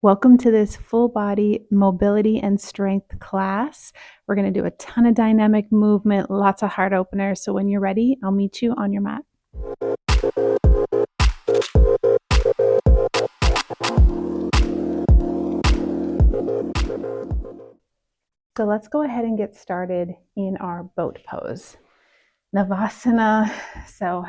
Welcome to this full body mobility and strength class. We're going to do a ton of dynamic movement, lots of heart openers. So when you're ready, I'll meet you on your mat. So let's go ahead and get started in our boat pose. Navasana. So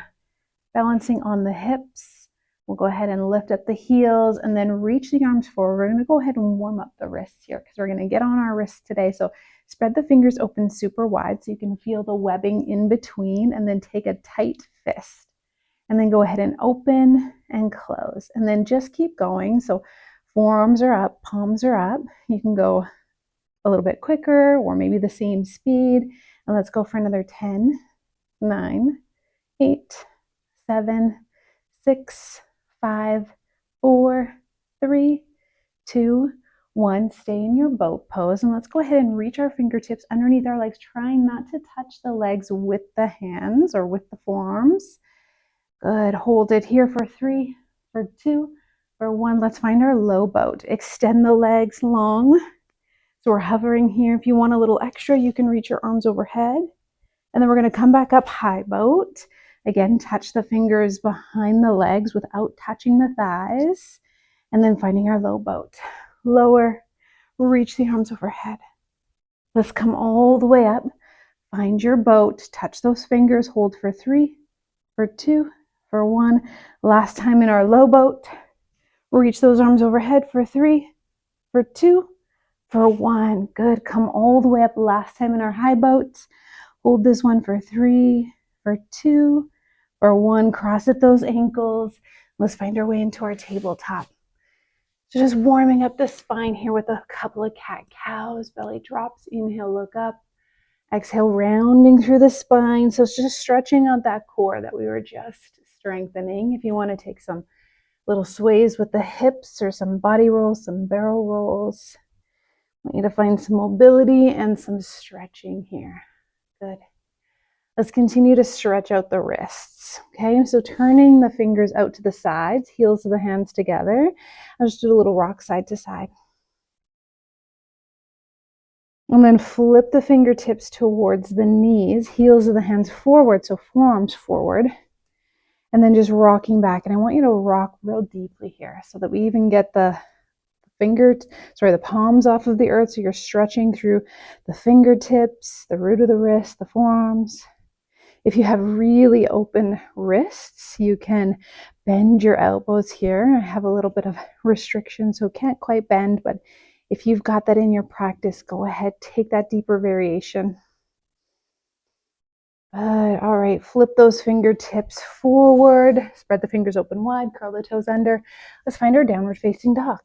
balancing on the hips. We'll go ahead and lift up the heels and then reach the arms forward. We're going to go ahead and warm up the wrists here because we're going to get on our wrists today. So spread the fingers open super wide so you can feel the webbing in between, and then take a tight fist. And then go ahead and open and close. And then just keep going. So forearms are up, palms are up. You can go a little bit quicker or maybe the same speed. And let's go for another 10, 9, 8, 7, 6, 5, 4, 3, 2, 1. Stay in your boat pose. And let's go ahead and reach our fingertips underneath our legs, trying not to touch the legs with the hands or with the forearms. Good. Hold it here for 3, for 2, for 1. Let's find our low boat. Extend the legs long. So we're hovering here. If you want a little extra, you can reach your arms overhead. And then we're going to come back up high boat. Again, touch the fingers behind the legs without touching the thighs. And then finding our low boat. Lower, reach the arms overhead. Let's come all the way up. Find your boat. Touch those fingers. Hold for 3, for 2, for 1. Last time in our low boat. Reach those arms overhead for 3, for 2, for 1. Good. Come all the way up. Last time in our high boat. Hold this one for 3, for 2, for 1. Cross at those ankles. Let's find our way into our tabletop. So just warming up the spine here with a couple of cat-cows. Belly drops. Inhale, look up. Exhale, rounding through the spine. So it's just stretching out that core that we were just strengthening. If you want to take some little sways with the hips or some body rolls, some barrel rolls. I want you to find some mobility and some stretching here. Good. Let's continue to stretch out the wrists. Okay, so turning the fingers out to the sides, heels of the hands together. I'll just do a little rock side to side. And then flip the fingertips towards the knees, heels of the hands forward, so forearms forward. And then just rocking back. And I want you to rock real deeply here so that we even get the palms off of the earth. So you're stretching through the fingertips, the root of the wrist, the forearms. If you have really open wrists, you can bend your elbows here. I have a little bit of restriction, so can't quite bend, but if you've got that in your practice, go ahead, take that deeper variation. Good. All right, flip those fingertips forward, spread the fingers open wide, curl the toes under. Let's find our downward facing dog.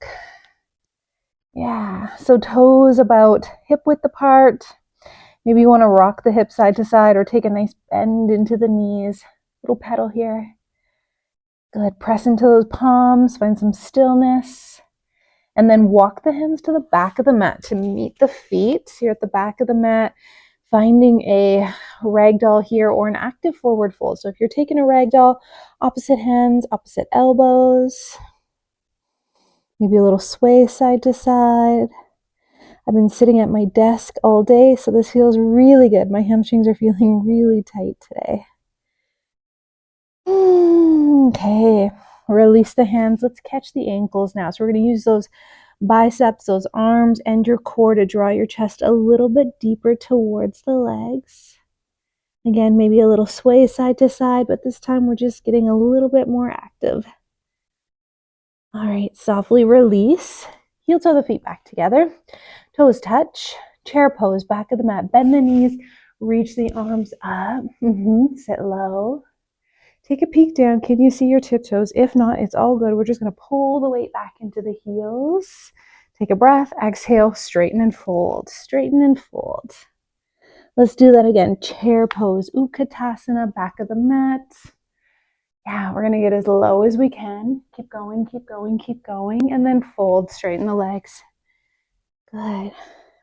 Yeah, so toes about hip width apart. Maybe you want to rock the hips side to side or take a nice bend into the knees. Little pedal here. Good. Press into those palms. Find some stillness. And then walk the hands to the back of the mat to meet the feet. So you're at the back of the mat, finding a ragdoll here or an active forward fold. So if you're taking a ragdoll, opposite hands, opposite elbows. Maybe a little sway side to side. I've been sitting at my desk all day, so this feels really good. My hamstrings are feeling really tight today. Okay, release the hands. Let's catch the ankles now. So we're going to use those biceps, those arms, and your core to draw your chest a little bit deeper towards the legs. Again, maybe a little sway side to side, but this time we're just getting a little bit more active. All right, softly release. Heel toe the feet back together. Toes touch. Chair pose, back of the mat. Bend the knees. Reach the arms up. Sit low. Take a peek down. Can you see your tiptoes? If not, it's all good. We're just going to pull the weight back into the heels. Take a breath. Exhale. Straighten and fold. Straighten and fold. Let's do that again. Chair pose. Utkatasana, back of the mat. Yeah, we're going to get as low as we can. Keep going, keep going, keep going. And then fold, straighten the legs. Good.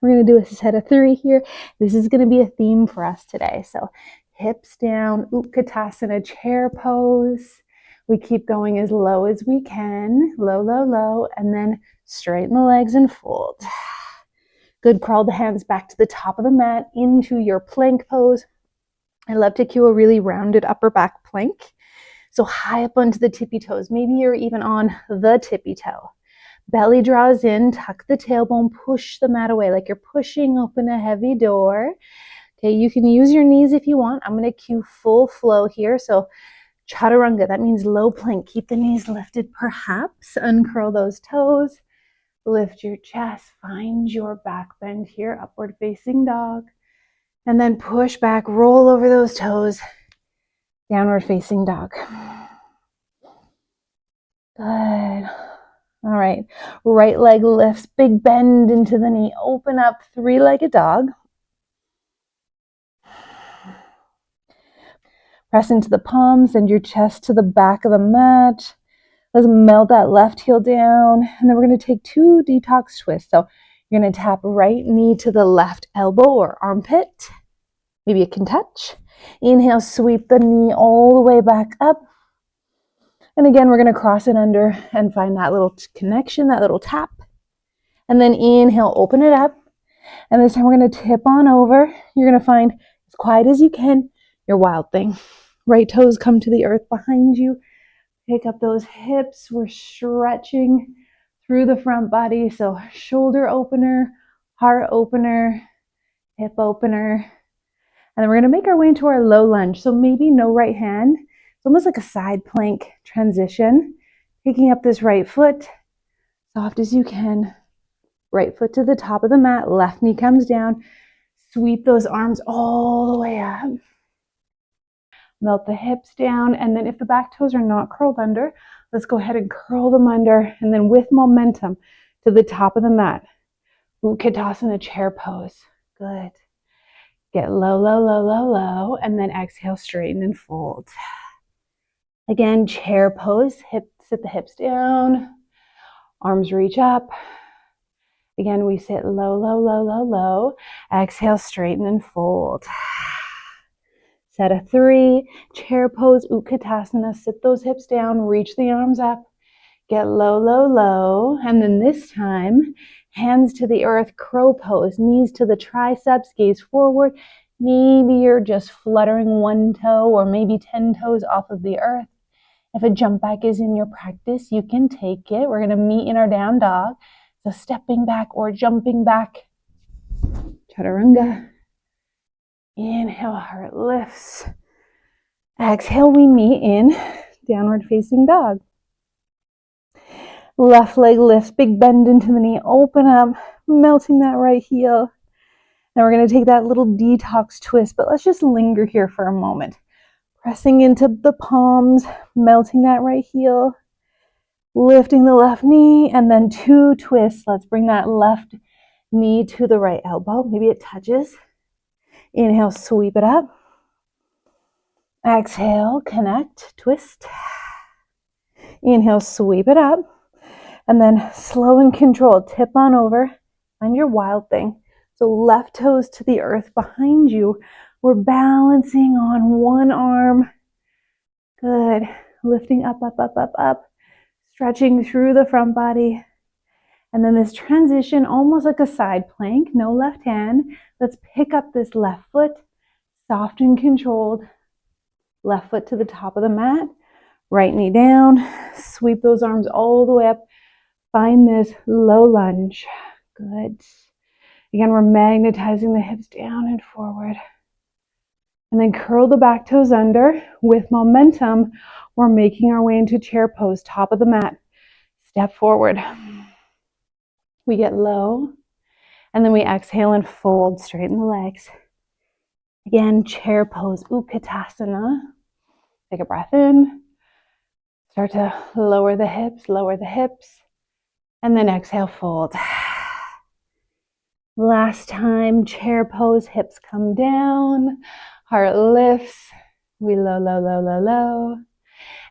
We're going to do a set of 3 here. This is going to be a theme for us today. So hips down, Utkatasana, chair pose. We keep going as low as we can. Low, low, low. And then straighten the legs and fold. Good. Crawl the hands back to the top of the mat into your plank pose. I love to cue a really rounded upper back plank. So high up onto the tippy toes. Maybe you're even on the tippy toe. Belly draws in, tuck the tailbone, push the mat away like you're pushing open a heavy door. Okay, you can use your knees if you want. I'm going to cue full flow here. So chaturanga, that means low plank. Keep the knees lifted perhaps. Uncurl those toes. Lift your chest. Find your back bend here. Upward facing dog. And then push back. Roll over those toes. Downward facing dog. Good. All right. Right leg lifts. Big bend into the knee. Open up. Three-legged dog. Press into the palms. Send your chest to the back of the mat. Let's melt that left heel down. And then we're going to take 2 detox twists. So you're going to tap right knee to the left elbow or armpit. Maybe you can touch. Inhale, sweep the knee all the way back up. And again, we're going to cross it under and find that little connection, that little tap. And then inhale, open it up. And this time we're going to tip on over. You're going to find, as quiet as you can, your wild thing. Right toes come to the earth behind you. Pick up those hips. We're stretching through the front body. So shoulder opener, heart opener, hip opener. And then we're going to make our way into our low lunge. So maybe no right hand. It's almost like a side plank transition. Picking up this right foot, soft as you can. Right foot to the top of the mat. Left knee comes down. Sweep those arms all the way up. Melt the hips down. And then if the back toes are not curled under, let's go ahead and curl them under. And then with momentum to the top of the mat. Utkatasana chair pose. Good. Get low, low, low, low, low. And then exhale, straighten and fold. Again, chair pose. Sit the hips down. Arms reach up. Again, we sit low, low, low, low, low. Exhale, straighten and fold. Set of 3. Chair pose, Utkatasana. Sit those hips down. Reach the arms up. Get low, low, low. And then this time, hands to the earth, crow pose. Knees to the triceps, gaze forward. Maybe you're just fluttering one toe or maybe 10 toes off of the earth. If a jump back is in your practice, you can take it. We're going to meet in our down dog. So stepping back or jumping back. Chaturanga. Inhale, heart lifts. Exhale, we meet in downward facing dog. Left leg lifts, big bend into the knee. Open up, melting that right heel. Now we're going to take that little detox twist, but let's just linger here for a moment. Pressing into the palms, melting that right heel, lifting the left knee, and then 2 twists. Let's bring that left knee to the right elbow. Maybe it touches. Inhale, sweep it up. Exhale, connect, twist. Inhale, sweep it up. And then slow and controlled, tip on over. Find your wild thing. So left toes to the earth behind you. We're balancing on one arm. Good. Lifting up, up, up, up, up. Stretching through the front body. And then this transition, almost like a side plank, no left hand. Let's pick up this left foot, soft and controlled. Left foot to the top of the mat. Right knee down. Sweep those arms all the way up. Find this low lunge. Good. Again, we're magnetizing the hips down and forward. And then curl the back toes under. With momentum, we're making our way into chair pose, top of the mat. Step forward. We get low. And then we exhale and fold, straighten the legs. Again, chair pose, Utkatasana. Take a breath in. Start to lower the hips. And then exhale, fold. Last time, chair pose, hips come down, heart lifts, we low, low, low, low, low.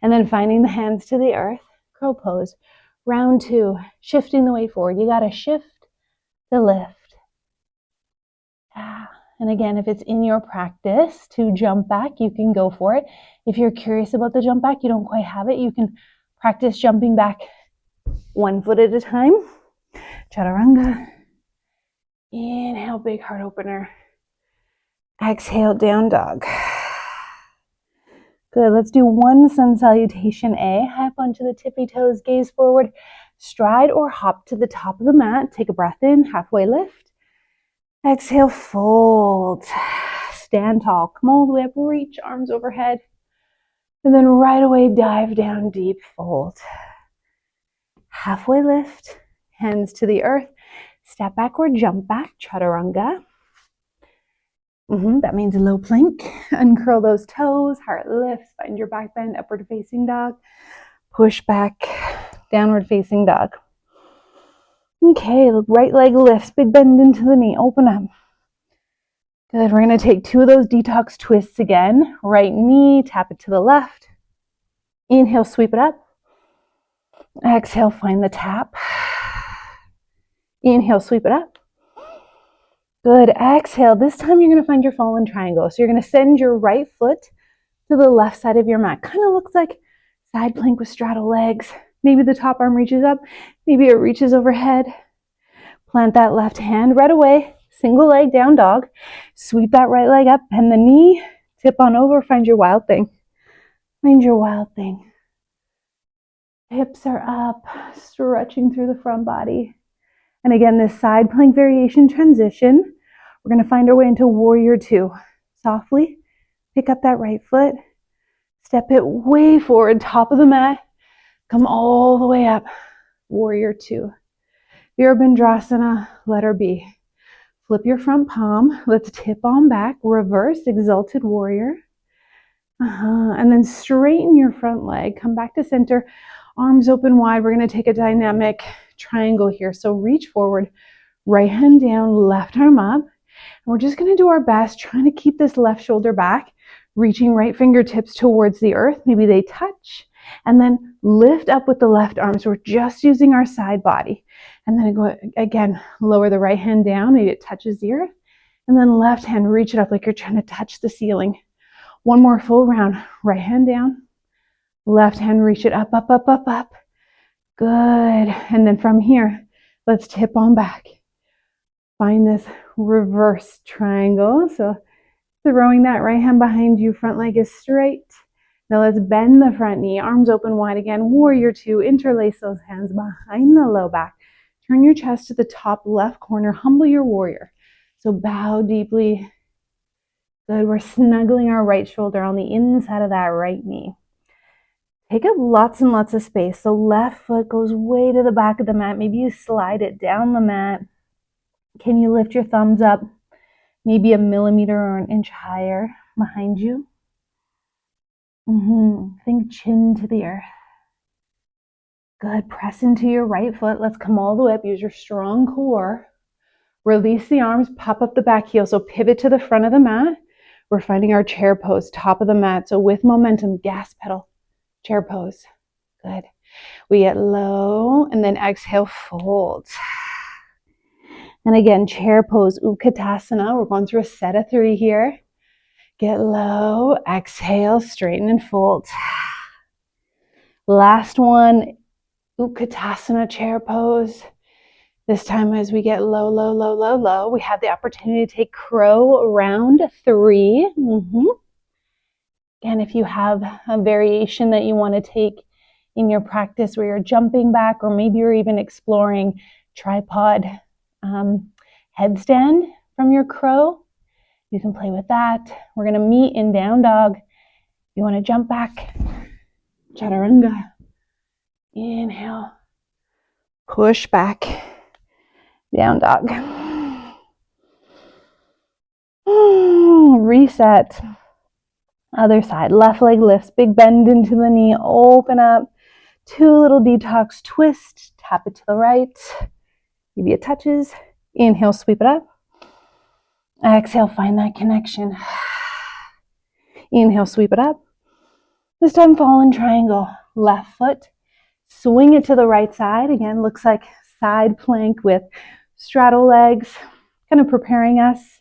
And then finding the hands to the earth, crow pose. Round 2, shifting the weight forward. You got to shift to lift. And again, if it's in your practice to jump back, you can go for it. If you're curious about the jump back, you don't quite have it, you can practice jumping back one foot at a time. Chaturanga. Inhale, big heart opener. Exhale, down dog. Good, let's do one sun salutation A. Hop onto the tippy toes, gaze forward, stride or hop to the top of the mat. Take a breath in, halfway lift. Exhale, fold. Stand tall, come all the way up, reach arms overhead. And then right away, dive down deep, fold. Halfway lift, hands to the earth. Step back or jump back, chaturanga. That means a low plank. Uncurl those toes, heart lifts, find your back bend, upward facing dog. Push back, downward facing dog. Okay, right leg lifts, big bend into the knee, open up. Good, we're gonna take 2 of those detox twists again. Right knee, tap it to the left. Inhale, sweep it up. Exhale, find the tap. Inhale, sweep it up. Good, exhale. This time you're gonna find your fallen triangle. So you're gonna send your right foot to the left side of your mat. Kind of looks like side plank with straddle legs. Maybe the top arm reaches up, maybe it reaches overhead. Plant that left hand right away. Single leg down dog. Sweep that right leg up, bend the knee, tip on over, find your wild thing. Find your wild thing. Hips are up, stretching through the front body. And again, this side plank variation transition, we're going to find our way into warrior 2. Softly pick up that right foot, step it way forward, top of the mat, come all the way up, warrior 2. Virabhadrasana, letter B. Flip your front palm. Let's tip on back. Reverse exalted warrior. And then straighten your front leg. Come back to center. Arms open wide. We're going to take a dynamic triangle here. So reach forward. Right hand down. Left arm up. And we're just going to do our best trying to keep this left shoulder back. Reaching right fingertips towards the earth. Maybe they touch. And then lift up with the left arm. So we're just using our side body. And then go again, lower the right hand down, maybe it touches the earth. And then left hand, reach it up like you're trying to touch the ceiling. One more full round, right hand down, left hand, reach it up, up, up, up, up. Good. And then from here, let's tip on back. Find this reverse triangle. So throwing that right hand behind you, front leg is straight. Now let's bend the front knee, arms open wide again, warrior 2, interlace those hands behind the low back. Turn your chest to the top left corner, humble your warrior. So bow deeply. Good, we're snuggling our right shoulder on the inside of that right knee. Take up lots and lots of space. So left foot goes way to the back of the mat. Maybe you slide it down the mat. Can you lift your thumbs up? Maybe a millimeter or an inch higher behind you. Think chin to the earth. Good, press into your right foot. Let's come all the way up. Use your strong core. Release the arms, pop up the back heel. So pivot to the front of the mat. We're finding our chair pose, top of the mat. So with momentum, gas pedal, chair pose. Good. We get low and then exhale, fold. And again, chair pose, Utkatasana. We're going through a set of 3 here. Get low, exhale, straighten and fold. Last one, Utkatasana chair pose. This time as we get low, low, low, low, low, we have the opportunity to take crow round 3. Again, if you have a variation that you want to take in your practice where you're jumping back, or maybe you're even exploring tripod headstand from your crow, you can play with that. We're going to meet in down dog. You want to jump back, chaturanga. Inhale, push back, down dog. Reset. Other side, left leg lifts, big bend into the knee, open up. 2 little detox twist, tap it to the right. Maybe it touches. Inhale, sweep it up. Exhale, find that connection. Inhale, sweep it up. This time, fallen triangle. Left foot, swing it to the right side. Again, looks like side plank with straddle legs, kind of preparing us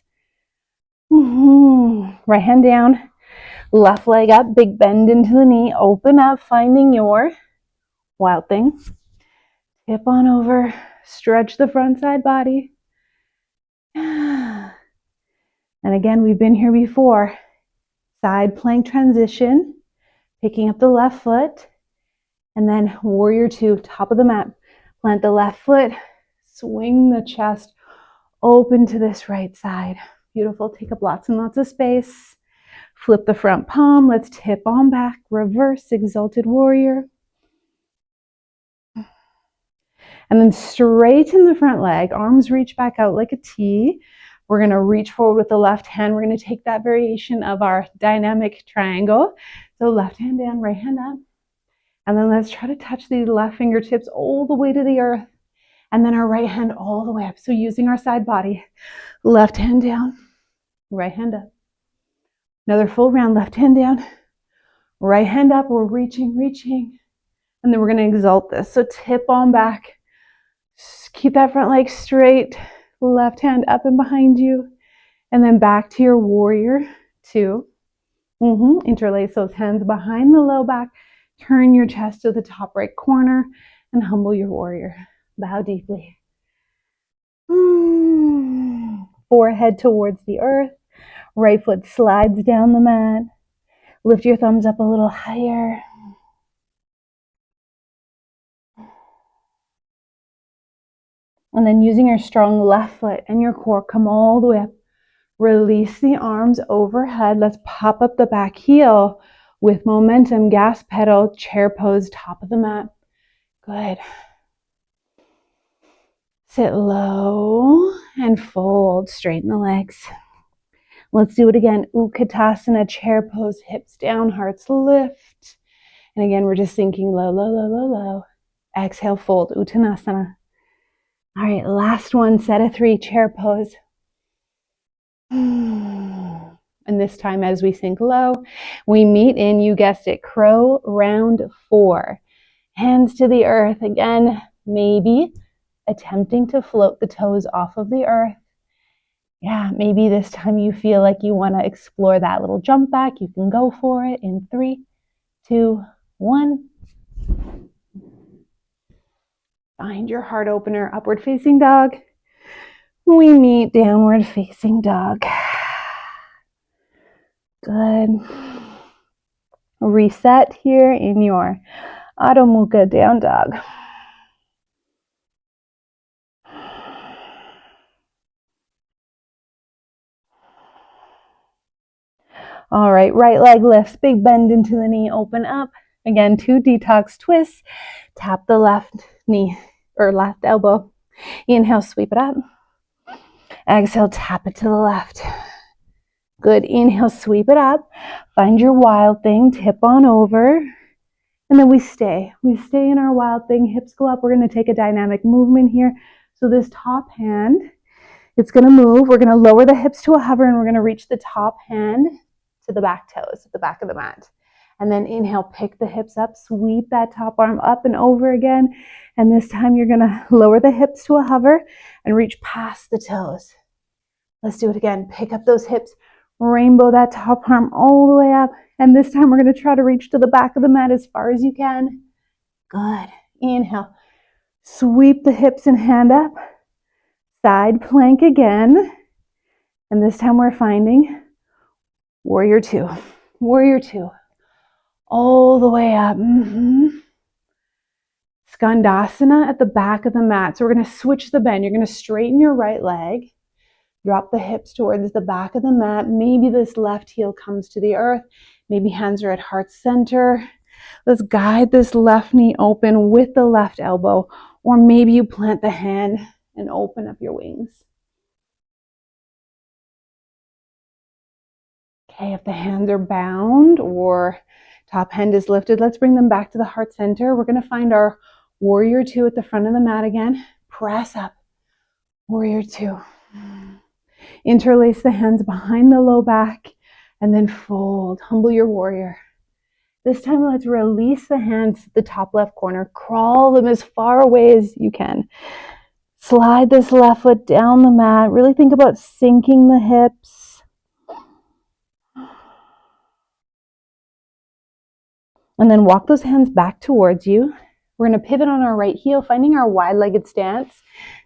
Right hand down, left leg up, big bend into the knee, open up, finding your wild thing. Tip on over, stretch the front side body. And again, we've been here before. Side plank transition, picking up the left foot, and then warrior two, top of the mat. Plant the left foot, swing the chest open to this right side. Beautiful, take up lots and lots of space. Flip the front palm, let's tip on back, reverse exalted warrior. And then straighten the front leg, arms reach back out like a T. We're gonna reach forward with the left hand. We're gonna take that variation of our dynamic triangle. So left hand down, right hand up. And then let's try to touch these left fingertips all the way to the earth. And then our right hand all the way up. So using our side body, left hand down, right hand up. Another full round, left hand down, right hand up. We're reaching. And then we're gonna exalt this. So tip on back. Just keep that front leg straight, left hand up and behind you. And then back to your warrior two. Interlace those hands behind the low back. Turn your chest to the top right corner and humble your warrior. Bow deeply. Forehead towards the earth. Right foot slides down the mat. Lift your thumbs up a little higher. And then using your strong left foot and your core, come all the way up. Release the arms overhead. Let's pop up the back heel with momentum, gas pedal, chair pose, top of the mat. Good. Sit low and fold, straighten the legs. Let's do it again. Utkatasana, chair pose, hips down, hearts lift. And again, we're just sinking low. Exhale, fold, Uttanasana. All right, last one, set of three, chair pose. And this time as we sink low, we meet in, you guessed it, crow round 4. Hands to the earth. Again, maybe attempting to float the toes off of the earth. Yeah, maybe this time you feel like you want to explore that little jump back. You can go for it in 3, 2, 1. Find your heart opener, upward facing dog. We meet downward facing dog. Good. Reset here in your Adho Mukha down dog. All right, right leg lifts, big bend into the knee, open up. Again, 2 detox twists. Tap the left knee or left elbow. Inhale, sweep it up. Exhale, tap it to the left. Good. Inhale, sweep it up. Find your wild thing, tip on over. And then we stay. We stay in our wild thing. Hips go up. We're going to take a dynamic movement here. So this top hand, it's going to move. We're going to lower the hips to a hover and we're going to reach the top hand to the back toes at the back of the mat. And then inhale, pick the hips up, sweep that top arm up and over again. And this time you're going to lower the hips to a hover and reach past the toes. Let's do it again. Pick up those hips, rainbow that top arm all the way up. And this time we're going to try to reach to the back of the mat as far as you can. Good. Inhale. Sweep the hips and hand up. Side plank again. And this time we're finding warrior two. Warrior two. All the way up. Skandasana at the back of the mat. So we're going to switch the bend. You're going to straighten your right leg. Drop the hips towards the back of the mat. Maybe this left heel comes to the earth. Maybe hands are at heart center. Let's guide this left knee open with the left elbow. Or maybe you plant the hand and open up your wings. Okay, if the hands are bound or top hand is lifted, let's bring them back to the heart center. We're going to find our warrior two at the front of the mat again. Press up. Warrior two. Interlace the hands behind the low back and then fold. Humble your warrior. This time, let's release the hands to the top left corner. Crawl them as far away as you can. Slide this left foot down the mat. Really think about sinking the hips. And then walk those hands back towards you. We're going to pivot on our right heel, finding our wide-legged stance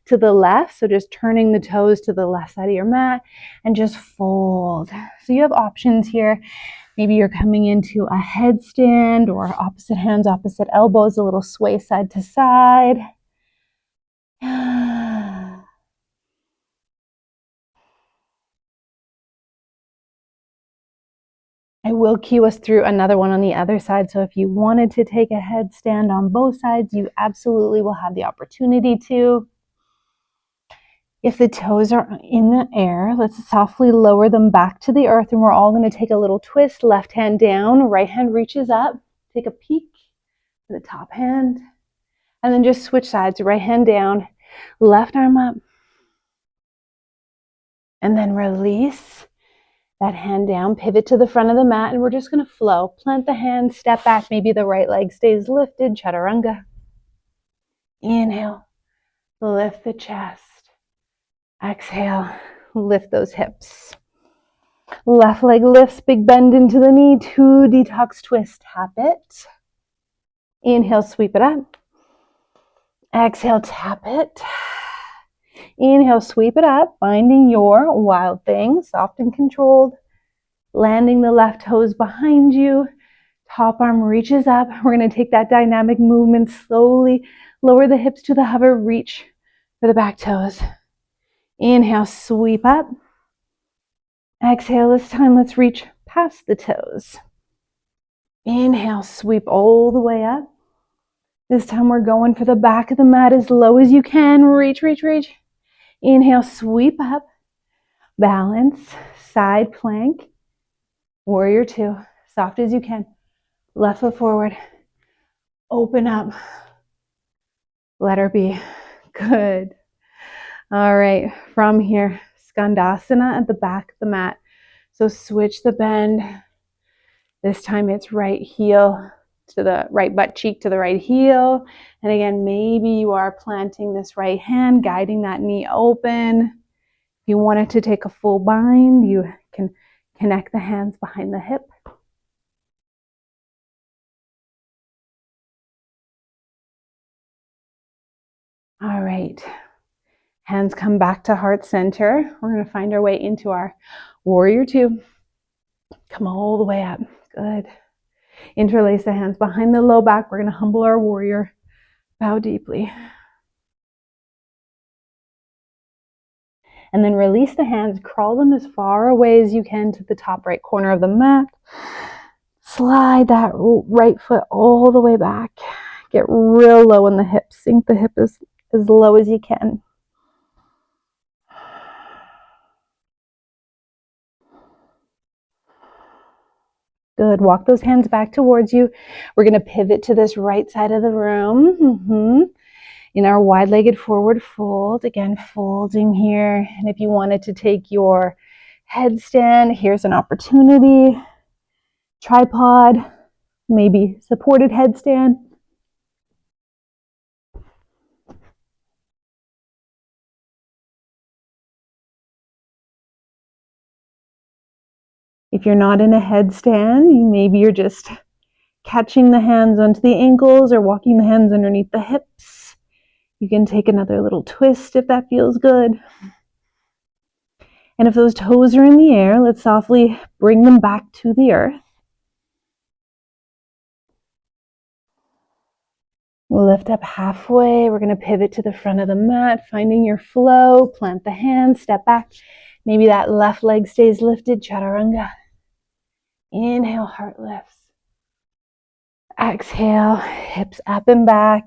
to the left. So just turning the toes to the left side of your mat and just fold. So you have options here. Maybe you're coming into a headstand or opposite hands, opposite elbows, a little sway side to side. I will cue us through another one on the other side. So if you wanted to take a headstand on both sides, you absolutely will have the opportunity to. If the toes are in the air, let's softly lower them back to the earth, and we're all going to take a little twist. Left hand down, right hand reaches up. Take a peek to the top hand, and then just switch sides. Right hand down, left arm up, and then release that hand down. Pivot to the front of the mat, and we're just going to flow. Plant the hands, step back. Maybe the right leg stays lifted. Chaturanga. Inhale, lift the chest. Exhale, lift those hips. Left leg lifts, big bend into the knee, 2 detox twist. Tap it. Inhale, sweep it up. Exhale, tap it. Inhale, sweep it up, finding your wild thing, soft and controlled. Landing the left toes behind you. Top arm reaches up. We're going to take that dynamic movement slowly. Lower the hips to the hover, reach for the back toes. Inhale, sweep up. Exhale, this time let's reach past the toes. Inhale, sweep all the way up. This time we're going for the back of the mat as low as you can. Reach, reach, reach. Inhale, sweep up. Balance, side plank. Warrior two, soft as you can. Left foot forward. Open up. Let her be. Good. All right, from here, skandasana at the back of the mat. So switch the bend. This time it's right heel to the right butt cheek to the right heel. And again, maybe you are planting this right hand, guiding that knee open. If you wanted to take a full bind, you can connect the hands behind the hip. All right. Hands come back to heart center. We're going to find our way into our warrior two. Come all the way up. Good. Interlace the hands behind the low back. We're going to humble our warrior. Bow deeply. And then release the hands. Crawl them as far away as you can to the top right corner of the mat. Slide that right foot all the way back. Get real low in the hips. Sink the hip as low as you can. Good. Walk those hands back towards you. We're going to pivot to this right side of the room. In our wide-legged forward fold. Again, folding here. And if you wanted to take your headstand, here's an opportunity. Tripod, maybe supported headstand. If you're not in a headstand, maybe you're just catching the hands onto the ankles or walking the hands underneath the hips. You can take another little twist if that feels good. And if those toes are in the air, let's softly bring them back to the earth. We'll lift up halfway. We're going to pivot to the front of the mat, finding your flow. Plant the hands, step back. Maybe that left leg stays lifted. Chaturanga. Inhale, heart lifts. Exhale, hips up and back.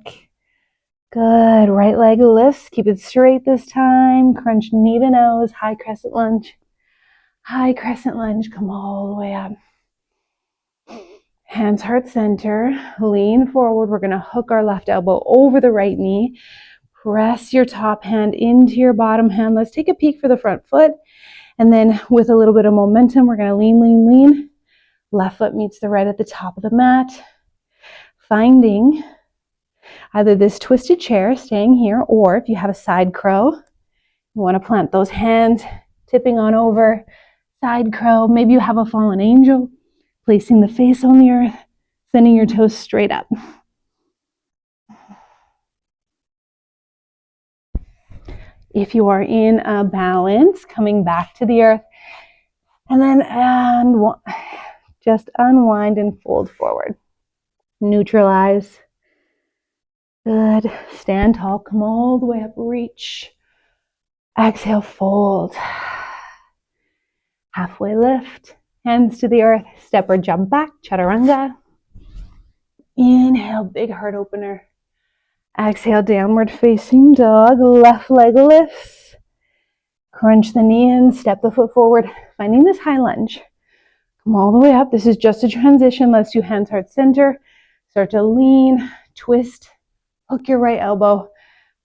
Good. Right leg lifts. Keep it straight this time. Crunch knee to nose. High crescent lunge. High crescent lunge. Come all the way up. Hands heart center. Lean forward. We're going to hook our left elbow over the right knee. Press your top hand into your bottom hand. Let's take a peek for the front foot. And then with a little bit of momentum, we're going to lean, lean, lean. Left foot meets the right at the top of the mat. Finding either this twisted chair, staying here, or if you have a side crow, you want to plant those hands, tipping on over, side crow. Maybe you have a fallen angel, placing the face on the earth, Sending your toes straight up. If you are in a balance, coming back to the earth, and then just unwind and fold forward. Neutralize. Good. Stand tall, come all the way up, reach. Exhale, fold. Halfway lift, hands to the earth, step or jump back, chaturanga. Inhale, big heart opener. Exhale, downward facing dog, left leg lifts. Crunch the knee in, step the foot forward, finding this high lunge. Come all the way up. This is just a transition. Let's do hands heart center. Start to lean, twist, hook your right elbow,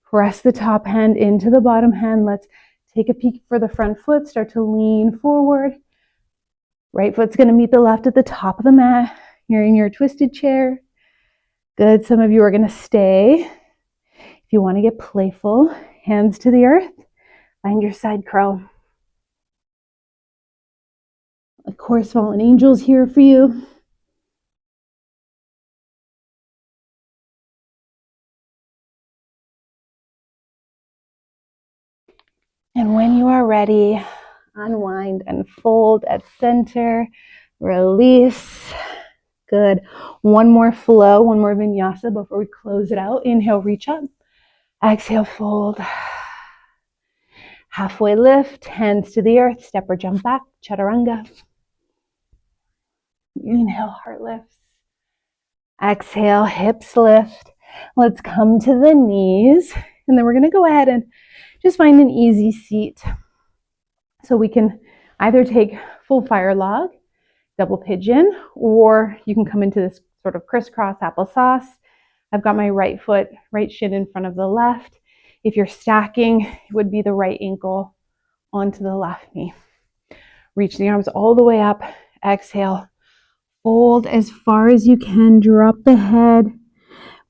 press the top hand into the bottom hand. Let's take a peek for the front foot. Start to lean forward. Right foot's going to meet the left at the top of the mat. You're in your twisted chair. Good. Some of you are going to stay. If you want to get playful, hands to the earth. Find your side crow. Of course, fallen angels here for you. And when you are ready, unwind and fold at center. Release. Good. One more flow, one more vinyasa before we close it out. Inhale, reach up. Exhale, fold. Halfway lift, hands to the earth, step or jump back, chaturanga. Inhale, heart lifts. Exhale, hips lift. Let's come to the knees. And then we're going to go ahead and just find an easy seat. So we can either take full fire log, double pigeon, or you can come into this sort of crisscross applesauce. I've got my right foot, right shin in front of the left. If you're stacking, it would be the right ankle onto the left knee. Reach the arms all the way up. Exhale. Fold as far as you can. Drop the head.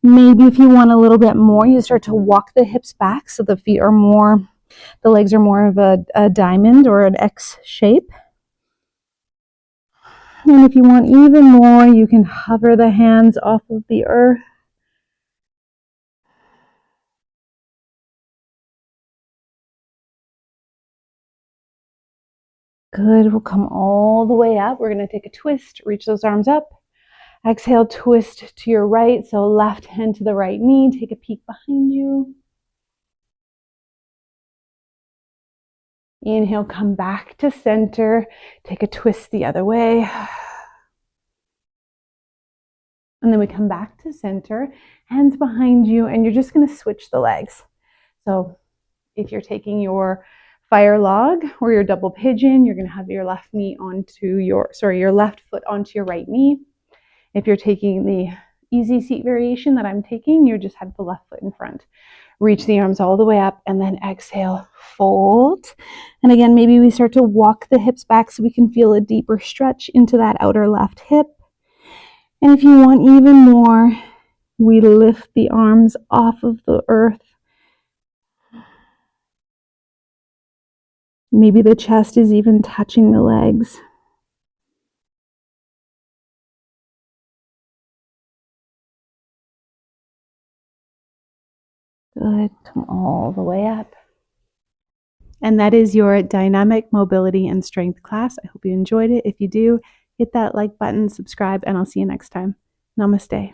Maybe if you want a little bit more, you start to walk the hips back so the feet are more, the legs are more of a diamond or an X shape. And if you want even more, you can hover the hands off of the earth. Good. We'll come all the way up. We're going to take a twist. Reach those arms up. Exhale, twist to your right. So left hand to the right knee. Take a peek behind you. Inhale, come back to center. Take a twist the other way. And then we come back to center. Hands behind you. And you're just going to switch the legs. So if you're taking your fire log or your double pigeon, you're going to have your left knee onto your left foot onto your right knee. If you're taking the easy seat variation that I'm taking, you just have the left foot in front. Reach the arms all the way up and then exhale, fold. And again, maybe we start to walk the hips back so we can feel a deeper stretch into that outer left hip. And if you want even more, we lift the arms off of the earth. Maybe the chest is even touching the legs. Good. Come all the way up. And that is your dynamic mobility and strength class. I hope you enjoyed it. If you do, hit that like button, subscribe, and I'll see you next time. Namaste.